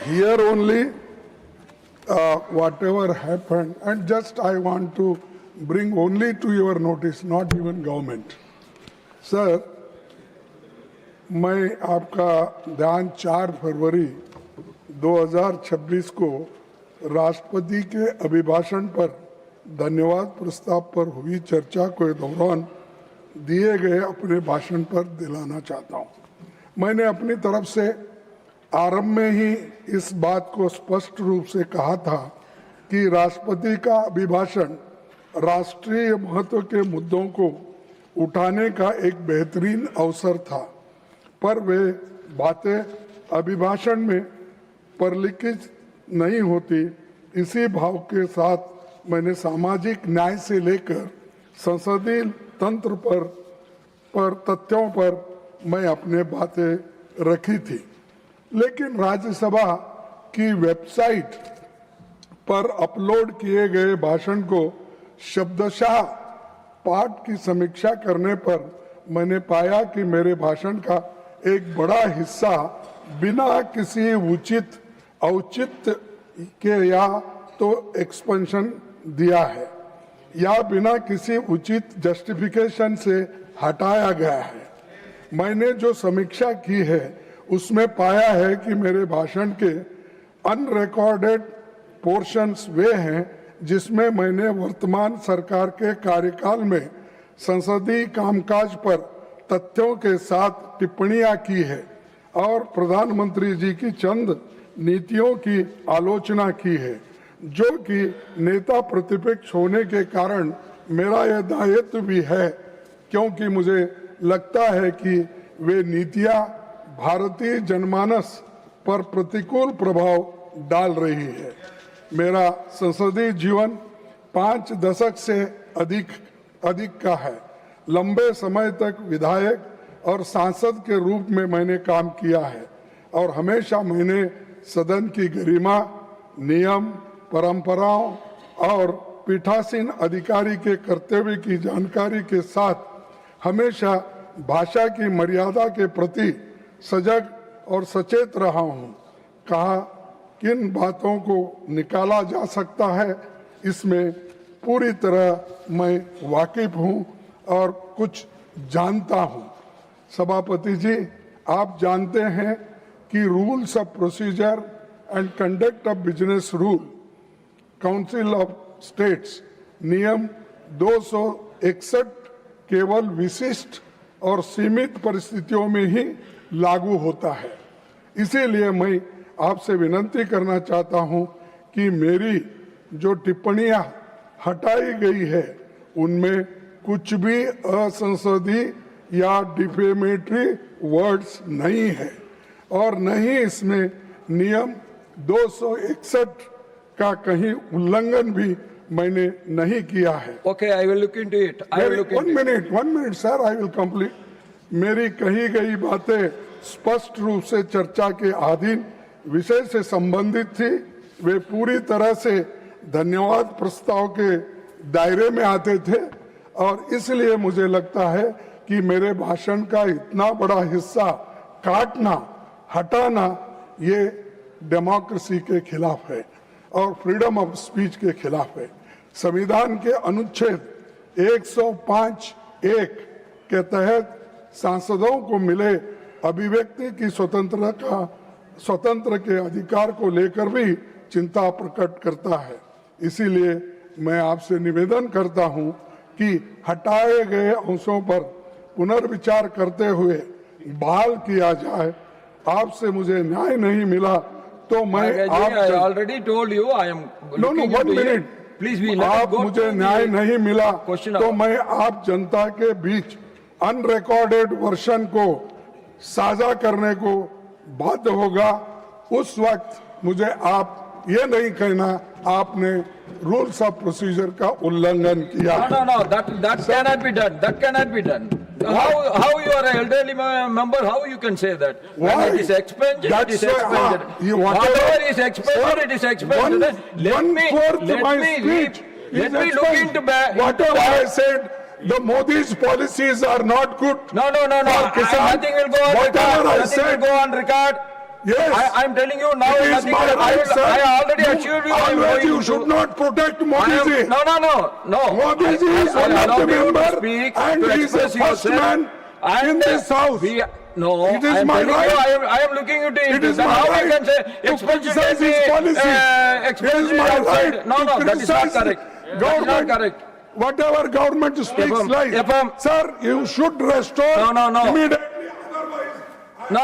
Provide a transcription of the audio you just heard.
here only whatever happened, and just I want to bring only to your notice, not even government. Sir, मैं आपका ध्यान 4 फरवरी 2026 को राष्ट्रपति के अभिभाषण पर धन्यवाद प्रस्ताव पर हुई चर्चा के दौरान दिए गए अपने भाषण पर दिलाना चाहता हूं। मैंने अपनी तरफ से आरंभ में ही इस बात को स्पष्ट रूप से कहा था कि राष्ट्रपति का अभिभाषण राष्ट्रीय महत्व के मुद्दों को उठाने का एक बेहतरीन अवसर था, पर वे बातें अभिभाषण में परिलक्षित नहीं होती। इसी भाव के साथ मैंने सामाजिक न्याय से लेकर संसदीय तंत्र पर तथ्यों पर मैं अपने बातें रखी थी, लेकिन राज्यसभा की वेबसाइट पर अपलोड किए गए भाषण को शब्दशः पाठ की समीक्षा करने पर मैंने पाया कि मेरे भाषण का एक बड़ा हिस्सा बिना किसी उचित औचित्य के या तो एक्सपेंशन दिया है या बिना किसी उचित जस्टिफिकेशन से हटाया गया है। मैंने जो समीक्षा की है उसमें पाया है कि मेरे भाषण के अनरिकॉर्डेड पोर्शंस वे हैं जिसमें मैंने वर्तमान सरकार के कार्यकाल में संसदीय कामकाज पर तथ्यों के साथ टिप्पणियां की है और प्रधानमंत्री जी की चंद नीतियों की आलोचना की है, जो कि नेता प्रतिपक्ष होने के कारण मेरा यह दायित्व भी है, क्योंकि मुझे लगता है कि वे नीतियां भारतीय जनमानस पर प्रतिकूल प्रभाव डाल रही है। मेरा संसदीय जीवन 5 दशक से अधिक का है। लंबे समय तक विधायक और सांसद के रूप में मैंने काम किया है और हमेशा मैंने सदन की गरिमा, नियम, परंपराओं और पीठासीन अधिकारी के कर्तव्य की जानकारी के साथ हमेशा भाषा की मर्यादा के प्रति सजग और सचेत रहा हूं। कहा किन बातों को निकाला जा सकता है, इसमें पूरी तरह मैं वाकिफ हूं और कुछ जानता हूं। सभापति जी, आप जानते हैं कि rules of procedure and conduct of business rule council of states नियम 261 केवल विशिष्ट और सीमित परिस्थितियों में ही लागू होता है। इसीलिए मैं आपसे विनती करना चाहता हूं कि मेरी जो टिप्पणियां हटाई गई है उनमें कुछ भी असंसदीय या डिफेमेटरी वर्ड्स नहीं है और न ही इसमें नियम 261 का कहीं उल्लंघन भी मैंने नहीं किया है। Okay, I will look into it. I will look into it. One minute, sir, I will complete. मेरी कही गई बातें स्पष्ट रूप से चर्चा के अधीन विषय से संबंधित थी। वे पूरी तरह से धन्यवाद प्रस्ताव के दायरे में आते थे और इसलिए मुझे लगता है कि मेरे भाषण का इतना बड़ा हिस्सा काटना, हटाना ये डेमोक्रेसी के खिलाफ है और फ्रीडम ऑफ स्पीच के खिलाफ है। संविधान के अनुच्छेद 105(1) के तहत सांसदों को मिले अभिव्यक्ति की स्वतंत्र के अधिकार को लेकर भी चिंता प्रकट करता है। इसीलिए मैं आपसे निवेदन करता हूं कि हटाए गए अंशों पर पुनर्विचार करते हुए बहाल किया जाए। आपसे मुझे न्याय नहीं मिला तो मैं I already told you I am looking into it. Please be let us आप go मुझे to न्याय the नहीं मिला question तो of- मैं आप जनता के बीच अनरिकॉर्डेड वर्षन को साझा करने को बाध्य होगा। उस वक्त मुझे आप ये नहीं कहना आपने रूल्स ऑफ प्रोसीजर का उल्लंघन किया। No, that cannot be done. That cannot be done. How you are an elderly member? How you can say that? Why? When it is expended, it is That's why, expended. whatever- Whatever is expended, Sir, it is expended. Let me look into whatever I said. The Modi's policies are not good. No. For Kisan. Nothing will go on Whatever record. I Nothing will said. go on record. Yes. I am telling you now. It is nothing. my right, sir. I already assured you. I am Always going you to- should not protect I Modi am- ji. No. Modi ji is one I of allow the you to member speak, and to he is the express first yourself. man in And this house. No, It is I am my telling you, right. I am looking into It is Then my how you right can say to expulsion criticize can be, his policy. It expulsion is my outside. right No, to that is not criticize correct. That is not government. correct. Whatever government speaks If I'm- lies. if I'm- Sir, you should restore No. immediately. Otherwise, No.